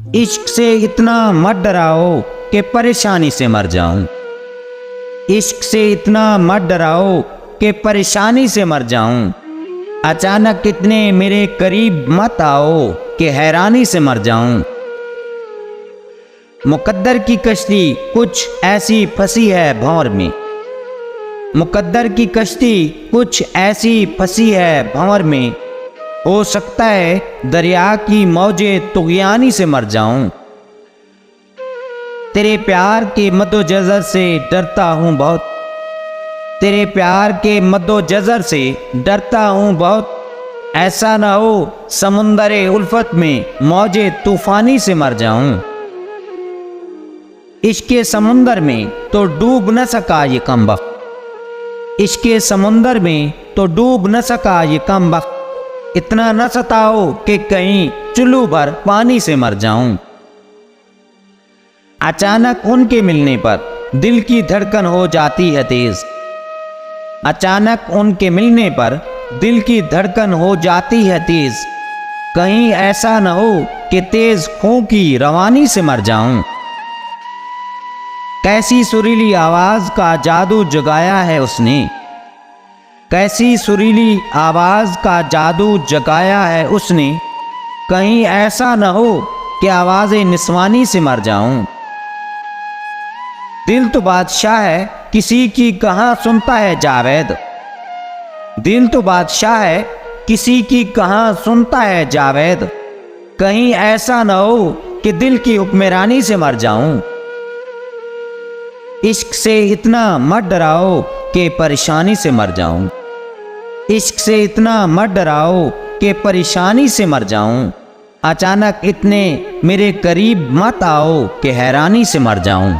इश्क से इतना मत डराओ कि परेशानी से मर जाऊं। इश्क से इतना मत डराओ कि परेशानी से मर जाऊं। अचानक इतने मेरे करीब मत आओ कि हैरानी से मर जाऊं। मुकद्दर की कश्ती कुछ ऐसी फंसी है भंवर में। मुकद्दर की कश्ती कुछ ऐसी फंसी है भंवर में। हो सकता है दरिया की मौजे तुग़यानी से मर जाऊं। तेरे प्यार के मद्दोजज़र से डरता हूँ बहुत। तेरे प्यार के मद्दोजज़र से डरता हूँ बहुत। ऐसा ना हो समुंदरे उल्फत में मौजे तूफानी से मर जाऊं। इश्क के समुंदर में तो डूब न सका ये कमबख्त। इश्क के समुंदर में तो डूब न सका ये कमबख्त। इतना न सताओ कि कहीं चुल्लू भर पानी से मर जाऊं। अचानक उनके मिलने पर दिल की धड़कन हो जाती है तेज। अचानक उनके मिलने पर दिल की धड़कन हो जाती है तेज। कहीं ऐसा न हो कि तेज खून की रवानी से मर जाऊं। कैसी सुरीली आवाज का जादू जगाया है उसने। कैसी सुरीली आवाज का जादू जगाया है उसने। कहीं ऐसा न हो कि आवाज़ें निस्वानी से मर जाऊं। दिल तो बादशाह है किसी की कहाँ सुनता है जावेद। दिल तो बादशाह है किसी की कहाँ सुनता है जावेद। कहीं ऐसा न हो कि दिल की हुक्मरानी से मर जाऊं। इश्क से इतना मत डराओ कि परेशानी से मर जाऊं। इश्क से इतना मत डराओ कि परेशानी से मर जाऊं। अचानक इतने मेरे करीब मत आओ कि हैरानी से मर जाऊं।